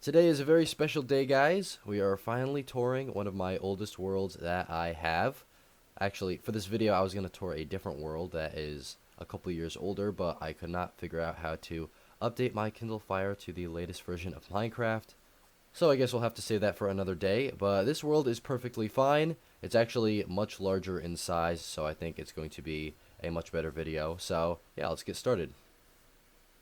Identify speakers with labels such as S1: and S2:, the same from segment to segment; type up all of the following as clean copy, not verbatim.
S1: Today is a very special day, guys. We are finally touring one of my oldest worlds that I have. Actually, for this video, I was going to tour a different world that is a couple years older, but I could not figure out how to update my Kindle Fire to the latest version of Minecraft. So I guess we'll have to save that for another day, but this world is perfectly fine. It's actually much larger in size, so I think it's going to be a much better video. So yeah, let's get started.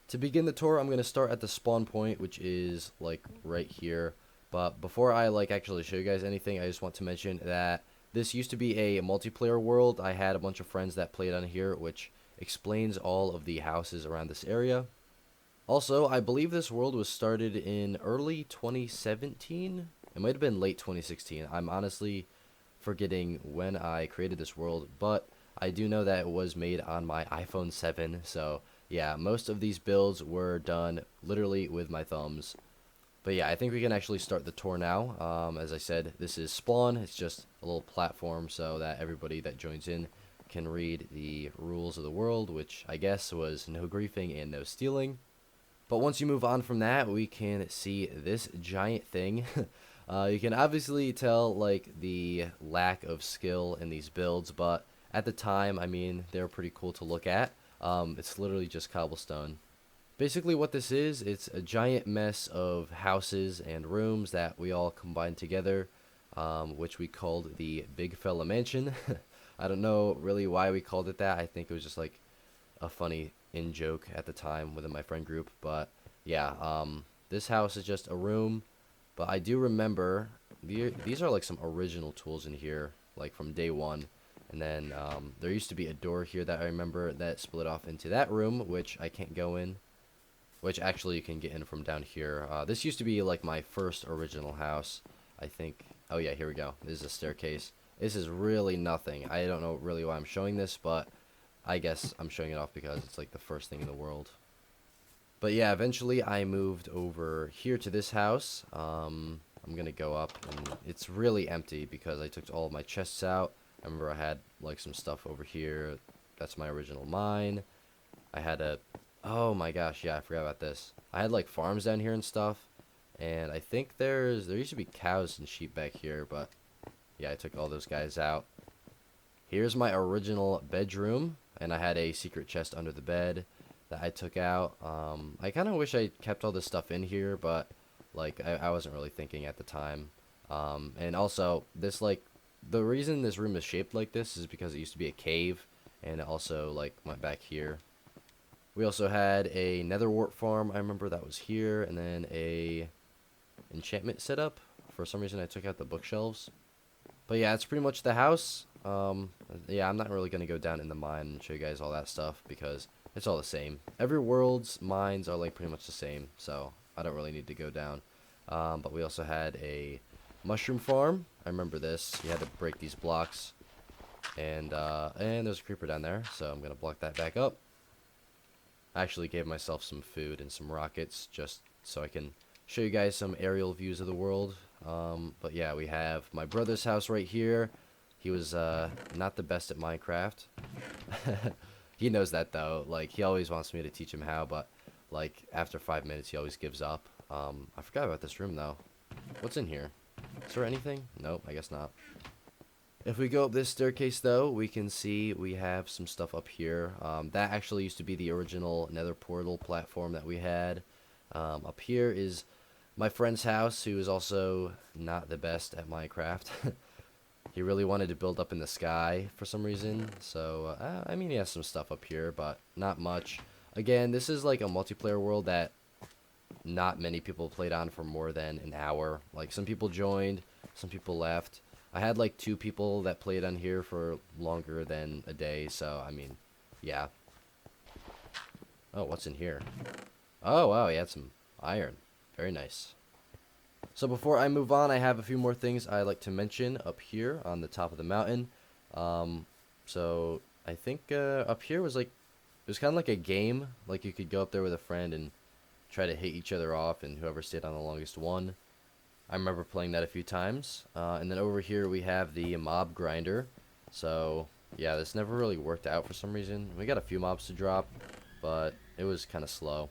S1: To begin the tour, I'm going to start at the spawn point, which is like right here. But before I actually show you guys anything, I just want to mention that this used to be a multiplayer world. I had a bunch of friends that played on here, which explains all of the houses around this area. Also, I believe this world was started in early 2017. It might have been late 2016. I'm honestly forgetting when I created this world, but I do know that it was made on my iPhone 7, so yeah, most of these builds were done literally with my thumbs. But yeah, I think we can actually start the tour now. As I said, this is Spawn. It's just a little platform so that everybody that joins in can read the rules of the world, which I guess was no griefing and no stealing. But once you move on from that, we can see this giant thing. You can obviously tell the lack of skill in these builds, but at the time, I mean, they're pretty cool to look at. It's literally just cobblestone. Basically what this is, it's a giant mess of houses and rooms that we all combined together, which we called the Big Fella Mansion. I don't know really why we called it that. I think it was just like a funny in-joke at the time within my friend group. But yeah, this house is just a room. But I do remember, these are like some original tools in here, like from day one. And then there used to be a door here that I remember that split off into that room, which I can't go in. Which actually you can get in from down here. This used to be like my first original house, I think. Oh yeah, here we go. This is a staircase. This is really nothing. I don't know really why I'm showing this, but I guess I'm showing it off because it's like the first thing in the world. But yeah, eventually I moved over here to this house. I'm gonna go up, and it's really empty because I took all of my chests out. I remember I had like some stuff over here. That's my original mine. I had a, oh my gosh, yeah, I forgot about this. I had like farms down here and stuff, and I think there used to be cows and sheep back here, but yeah, I took all those guys out. Here's my original bedroom, and I had a secret chest under the bed that I took out. I kind of wish I kept all this stuff in here, but I wasn't really thinking at the time. And also this the reason this room is shaped like this is because it used to be a cave, and it also went back here. We also had a nether wart farm. I remember that was here, and then a enchantment setup. For some reason I took out the bookshelves. But yeah, it's pretty much the house. Yeah, I'm not really gonna go down in the mine and show you guys all that stuff because it's all the same. Every world's mines are pretty much the same, so I don't really need to go down. But we also had a mushroom farm. I remember this. You had to break these blocks, and there's a creeper down there, so I'm gonna block that back up. I actually gave myself some food and some rockets just so I can show you guys some aerial views of the world. But yeah, we have my brother's house right here. He was not the best at Minecraft. He knows that though. He always wants me to teach him how, but after 5 minutes he always gives up. I forgot about this room though. What's in here? Is there anything? Nope, I guess not. If we go up this staircase though, we can see we have some stuff up here. That actually used to be the original nether portal platform that we had. Up here is my friend's house, who is also not the best at Minecraft. He really wanted to build up in the sky for some reason. So, I mean, he has some stuff up here, but not much. Again, this is like a multiplayer world that not many people played on for more than an hour. Some people joined, some people left. I had 2 people that played on here for longer than a day, so I mean, yeah. Oh, what's in here? Oh, wow, he had some iron. Very nice. So before I move on, I have a few more things I'd like to mention up here on the top of the mountain. So I think up here was it was kind of like a game. You could go up there with a friend and try to hit each other off, and whoever stayed on the longest won. I remember playing that a few times. And then over here we have the mob grinder. So yeah, this never really worked out for some reason. We got a few mobs to drop, but it was kind of slow.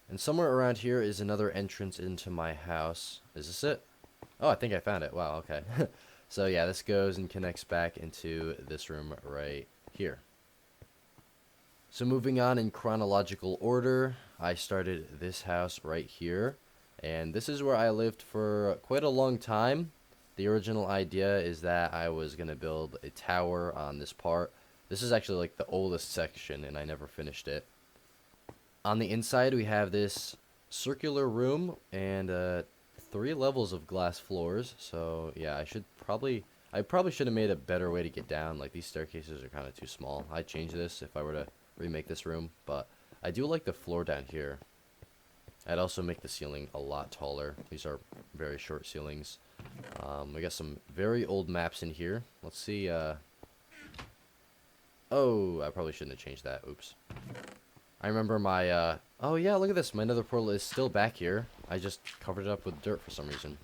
S1: And somewhere around here is another entrance into my house. Is this it? Oh, I think I found it. Wow, okay. So yeah, this goes and connects back into this room right here. So moving on in chronological order, I started this house right here. And this is where I lived for quite a long time. The original idea is that I was going to build a tower on this part. This is actually like the oldest section, and I never finished it. On the inside, we have this circular room and 3 levels of glass floors. So yeah, I probably should have made a better way to get down. Like, these staircases are kind of too small. I'd change this if I were to remake this room, but I do like the floor down here. I'd also make the ceiling a lot taller. These are very short ceilings. We got some very old maps in here. Let's see. Oh, I probably shouldn't have changed that. Oops. I remember my, oh yeah, look at this. My nether portal is still back here. I just covered it up with dirt for some reason.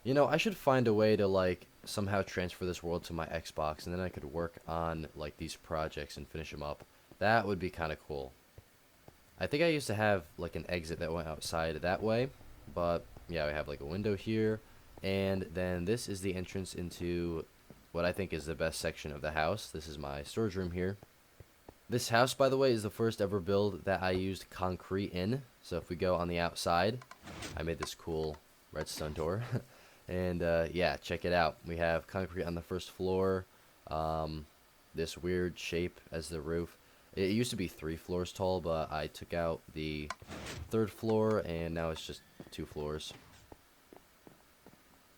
S1: You know, I should find a way to, like, somehow transfer this world to my Xbox, and then I could work on, like, these projects and finish them up. That would be kind of cool. I think I used to have, like, an exit that went outside that way, but, yeah, we have, like, a window here, and then this is the entrance into what I think is the best section of the house. This is my storage room here. This house, by the way, is the first ever build that I used concrete in, so if we go on the outside, I made this cool redstone door, and, yeah, check it out. We have concrete on the first floor, this weird shape as the roof. It used to be 3 floors tall, but I took out the 3rd floor, and now it's just 2 floors.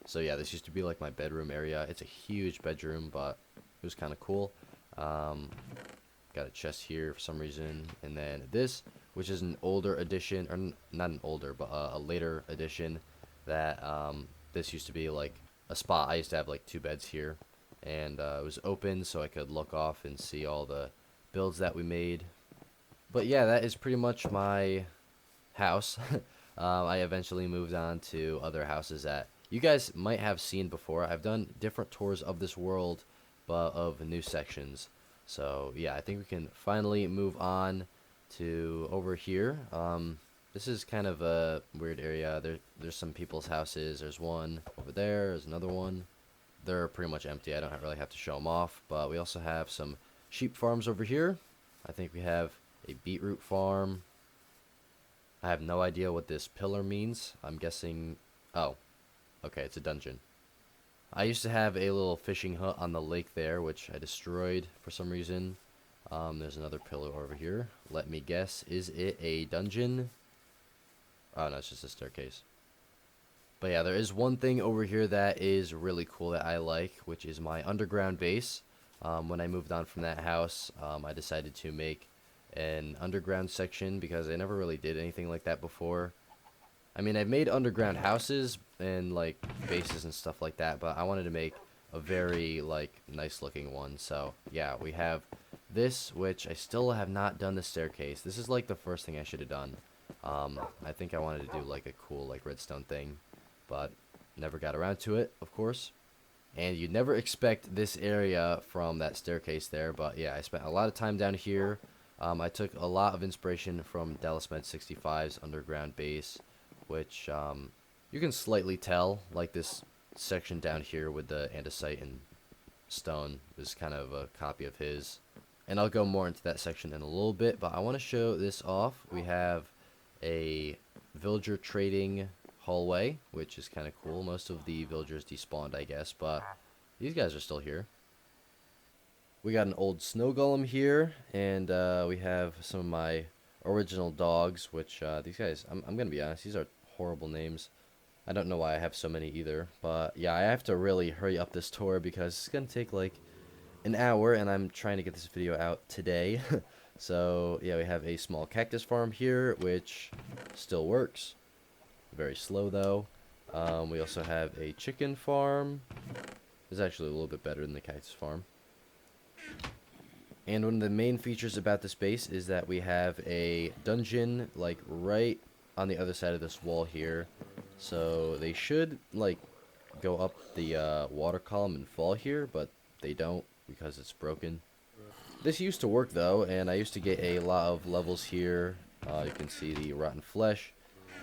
S1: So yeah, this used to be like my bedroom area. It's a huge bedroom, but it was kind of cool. Got a chest here for some reason, and then this, which is an older edition, or not an older, but a later edition. That this used to be like a spot. I used to have like 2 beds here, and it was open, so I could look off and see all the builds that we made. But yeah, that is pretty much my house. I eventually moved on to other houses that you guys might have seen before. I've done different tours of this world, but of new sections. So yeah, I think we can finally move on to over here. This is kind of a weird area. There's some people's houses. There's one over there. There's another one. They're pretty much empty. I don't really have to show them off. But we also have some sheep farms over here. I think we have a beetroot farm. I have no idea what this pillar means. I'm guessing... Oh, okay, it's a dungeon. I used to have a little fishing hut on the lake there, which I destroyed for some reason. There's another pillar over here. Let me guess, is it a dungeon? Oh, no, it's just a staircase. But yeah, there is one thing over here that is really cool that I like, which is my underground base. When I moved on from that house, I decided to make an underground section because I never really did anything like that before. I mean, I've made underground houses and, like, bases and stuff like that, but I wanted to make a very, like, nice-looking one. So, yeah, we have this, which I still have not done the staircase. This is, like, the first thing I should have done. I think I wanted to do, like, a cool, like, redstone thing, but never got around to it, of course. And you'd never expect this area from that staircase there, but, yeah, I spent a lot of time down here. I took a lot of inspiration from DallasMed65's underground base, which you can slightly tell, like this section down here with the andesite and stone is kind of a copy of his. And I'll go more into that section in a little bit, but I want to show this off. We have a villager trading hallway, which is kind of cool. Most of the villagers despawned, I guess, but these guys are still here. We got an old snow golem here, and we have some of my original dogs, which these guys, I'm going to be honest, these are horrible names. I don't know why I have so many either, but yeah, I have to really hurry up this tour because it's going to take like an hour, and I'm trying to get this video out today. So yeah, we have a small cactus farm here, which still works. Very slow though. We also have a chicken farm. It's actually a little bit better than the cactus farm. And one of the main features about this base is that we have a dungeon, like, right on the other side of this wall here. So they should, like, go up the water column and fall here, but they don't because it's broken. This used to work, though, and I used to get a lot of levels here You can see the rotten flesh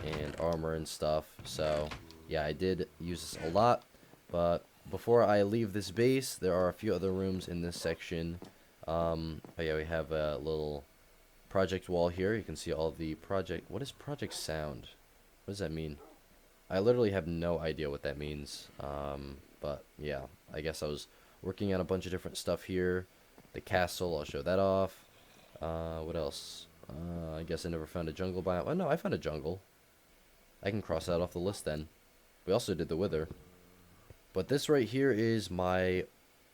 S1: and armor and stuff. So yeah, I did use this a lot. But before I leave this base, there are a few other rooms in this section. But yeah, we have a little project wall here. You can see all the project. What is project sound? What does that mean? I literally have no idea what that means. But yeah, I guess I was working on a bunch of different stuff here. The castle, I'll show that off. What else? I guess I never found a jungle biome. Oh no, I found a jungle. I can cross that off the list then. We also did the wither. But this right here is my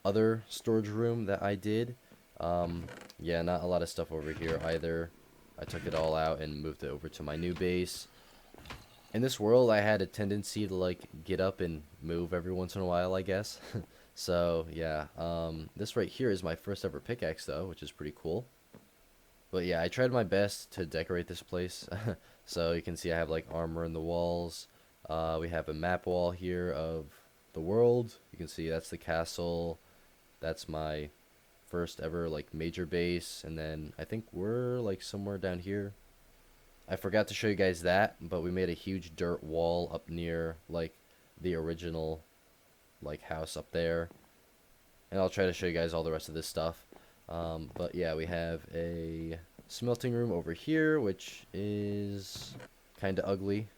S1: other storage room that I did. Yeah, not a lot of stuff over here either. I took it all out and moved it over to my new base. In this world, I had a tendency to like get up and move every once in a while, I guess. So yeah, this right here is my first ever pickaxe though, which is pretty cool. But yeah, I tried my best to decorate this place. So you can see I have like armor in the walls. We have a map wall here of the world. You can see that's the castle. That's my first ever like major base, and then I think we're like somewhere down here. I forgot to show you guys that, but we made a huge dirt wall up near like the original like house up there, and I'll try to show you guys all the rest of this stuff. But yeah, we have a smelting room over here, which is kind of ugly.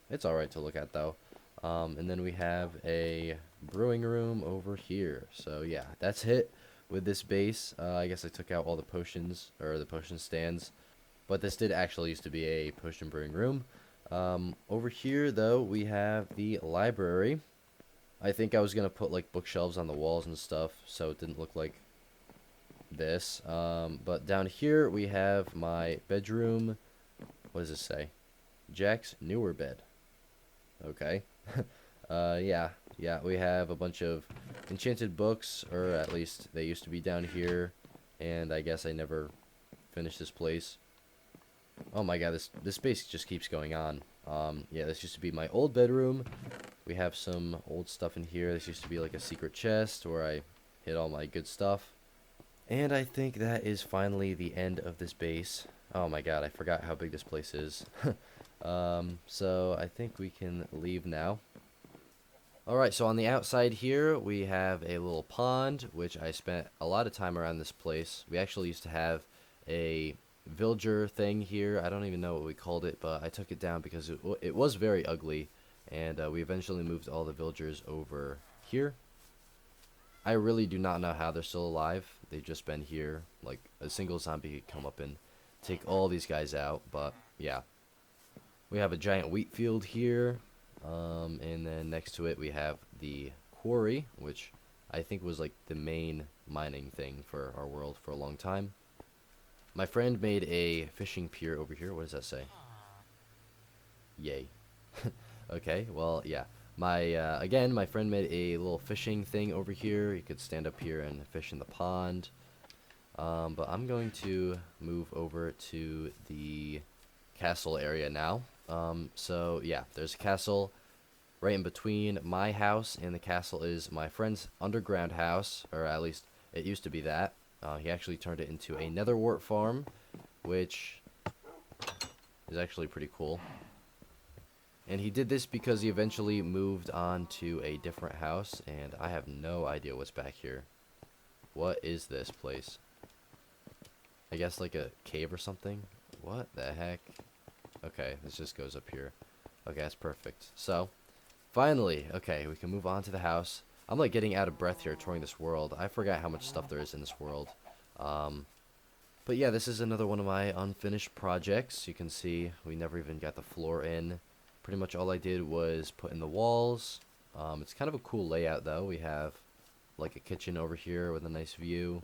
S1: It's alright to look at though. And then we have a brewing room over here. So yeah, that's it with this base. I guess I took out all the potions, or the potion stands. But this did actually used to be a potion brewing room. Over here, though, we have the library. I think I was going to put like bookshelves on the walls and stuff, so it didn't look like this. But down here, we have my bedroom. What does this say? Jack's newer bed. Okay. Yeah, we have a bunch of enchanted books, or at least they used to be down here, and I guess I never finished this place. Oh my god, this space just keeps going on. Yeah, this used to be my old bedroom. We have some old stuff in here. This used to be like a secret chest where I hid all my good stuff. And I think that is finally the end of this base. Oh my god, I forgot how big this place is. So I think we can leave now. Alright, so on the outside here, we have a little pond, which I spent a lot of time around this place. We actually used to have a villager thing here. I don't even know what we called it, but I took it down because it was very ugly, and we eventually moved all the villagers over here. I really do not know how they're still alive. They've just been here. Like, a single zombie could come up and take all these guys out, but yeah. We have a giant wheat field here, and then next to it we have the quarry, which I think was like the main mining thing for our world for a long time. My friend made a fishing pier over here. What does that say? Yay. Okay, well, yeah. Again, my friend made a little fishing thing over here. You could stand up here and fish in the pond. But I'm going to move over to the castle area now. So, yeah, there's a castle right in between my house and the castle is my friend's underground house, or at least it used to be that. He actually turned it into a nether wart farm, which is actually pretty cool. And he did this because he eventually moved on to a different house, and I have no idea what's back here. What is this place? I guess like a cave or something? What the heck? Okay, this just goes up here. Okay, that's perfect. So, finally, okay, we can move on to the house. I'm like getting out of breath here touring this world. I forgot how much stuff there is in this world. But yeah, this is another one of my unfinished projects. You can see we never even got the floor in. Pretty much all I did was put in the walls. It's kind of a cool layout though. We have like a kitchen over here with a nice view.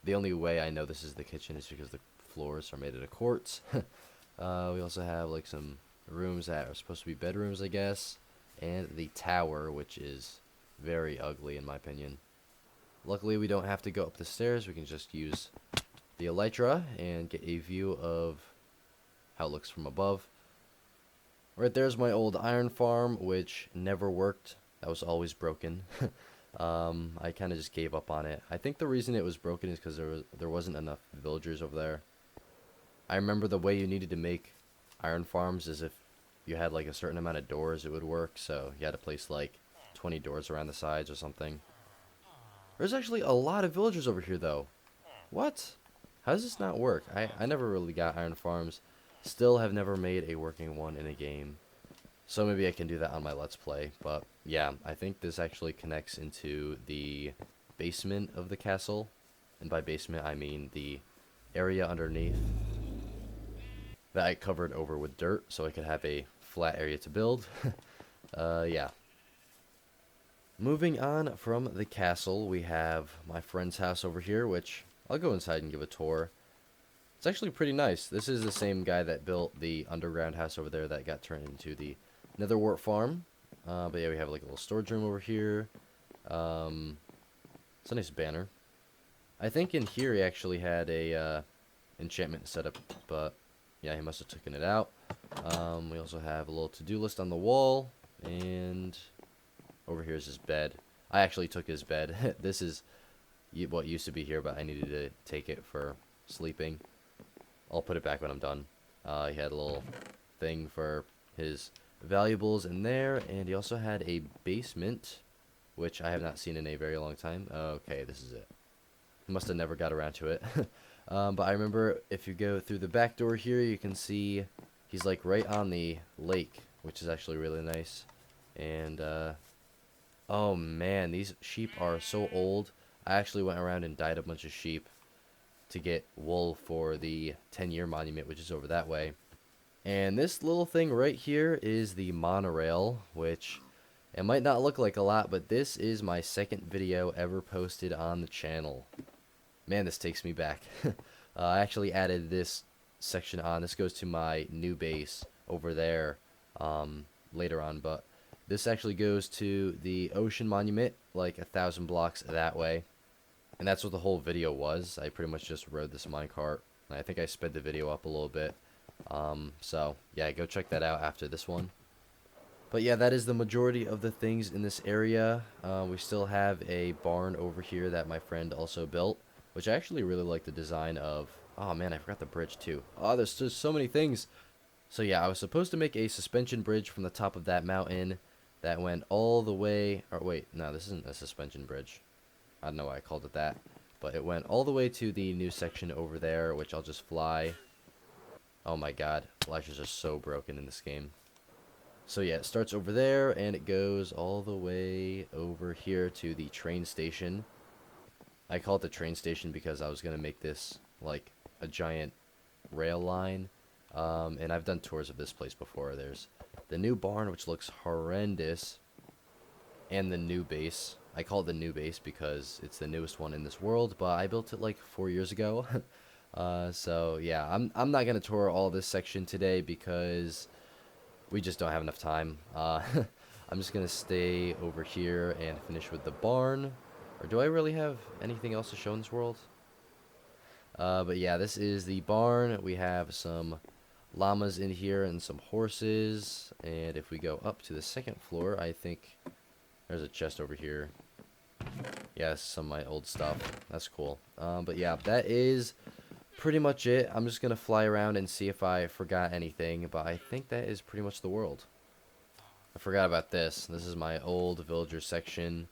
S1: The only way I know this is the kitchen is because the floors are made out of quartz. We also have like some rooms that are supposed to be bedrooms, I guess. And the tower, which is very ugly in my opinion. Luckily we don't have to go up the stairs. We can just use the elytra and get a view of how it looks from above. Right there's my old iron farm, which never worked. That was always broken. I kind of just gave up on it. I think the reason it was broken is because there wasn't enough villagers over there. I remember the way you needed to make iron farms is if you had like a certain amount of doors, it would work. So you had to place like 20 doors around the sides or something. There's actually a lot of villagers over here, though. What? How does this not work? I never really got iron farms. Still have never made a working one in a game. So maybe I can do that on my Let's Play. But yeah, I think this actually connects into the basement of the castle. And by basement, I mean the area underneath that I covered over with dirt so I could have a flat area to build. Yeah. Moving on from the castle, we have my friend's house over here, which I'll go inside and give a tour. It's actually pretty nice. This is the same guy that built the underground house over there that got turned into the Netherwart farm. But yeah, we have like a little storage room over here. It's a nice banner. I think in here he actually had a enchantment setup, but yeah, he must have taken it out. We also have a little to-do list on the wall, and over here is his bed. I actually took his bed. This is what used to be here, but I needed to take it for sleeping. I'll put it back when I'm done. He had a little thing for his valuables in there, and he also had a basement, which I have not seen in a very long time. Okay, this is it. He must have never got around to it. But I remember if you go through the back door here, you can see he's like right on the lake, which is actually really nice. And oh man, these sheep are so old. I actually went around and dyed a bunch of sheep to get wool for the 10-year monument, which is over that way. And this little thing right here is the monorail, which it might not look like a lot, but this is my second video ever posted on the channel. Man, this takes me back. I actually added this section on. This goes to my new base over there later on, but this actually goes to the ocean monument, like 1,000 blocks that way. And that's what the whole video was. I pretty much just rode this minecart. I think I sped the video up a little bit. So, yeah, go check that out after this one. But yeah, that is the majority of the things in this area. We still have a barn over here that my friend also built, which I actually really like the design of. Oh man, I forgot the bridge too. Oh, there's just so many things. So yeah, I was supposed to make a suspension bridge from the top of that mountain that went all the way, or wait, no, this isn't a suspension bridge. I don't know why I called it that, but it went all the way to the new section over there, which I'll just fly. Oh my god, lashes are so broken in this game. So yeah, it starts over there, and it goes all the way over here to the train station. I call it the train station because I was going to make this like a giant rail line. And I've done tours of this place before. There's the new barn, which looks horrendous, and the new base. I call it the new base because it's the newest one in this world, but I built it like 4 years ago. So yeah, I'm not going to tour all this section today because we just don't have enough time. I'm just going to stay over here and finish with the barn. Or do I really have anything else to show in this world? But yeah, this is the barn. We have some llamas in here and some horses. And if we go up to the second floor, I think there's a chest over here. Yeah, some of my old stuff. That's cool. But yeah, that is pretty much it. I'm just going to fly around and see if I forgot anything. But I think that is pretty much the world. I forgot about this. This is my old villager section.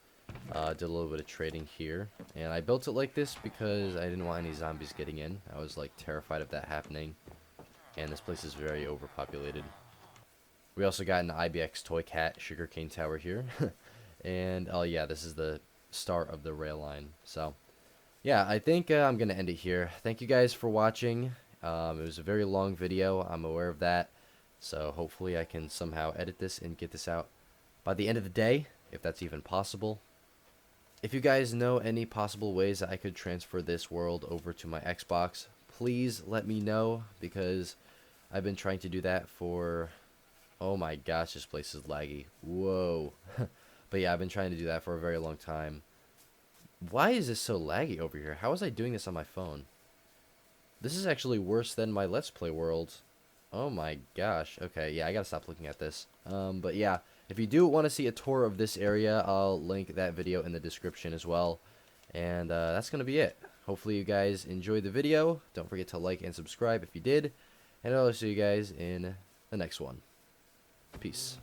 S1: Did a little bit of trading here, and I built it like this because I didn't want any zombies getting in. I was like terrified of that happening, and this place is very overpopulated. We also got an IBX toy cat sugarcane tower here, and oh yeah, this is the start of the rail line. So yeah, I think I'm gonna end it here. Thank you guys for watching. It was a very long video, I'm aware of that, so hopefully I can somehow edit this and get this out by the end of the day, if that's even possible. If you guys know any possible ways that I could transfer this world over to my Xbox, please let me know, because I've been trying to do that for, oh my gosh, this place is laggy. Whoa. But yeah, I've been trying to do that for a very long time. Why is this so laggy over here? How was I doing this on my phone? This is actually worse than my Let's Play world. Oh my gosh. Okay, yeah, I gotta stop looking at this. But yeah. If you do want to see a tour of this area, I'll link that video in the description as well. And that's going to be it. hopefully you guys enjoyed the video. Don't forget to like and subscribe if you did. And I'll see you guys in the next one. Peace.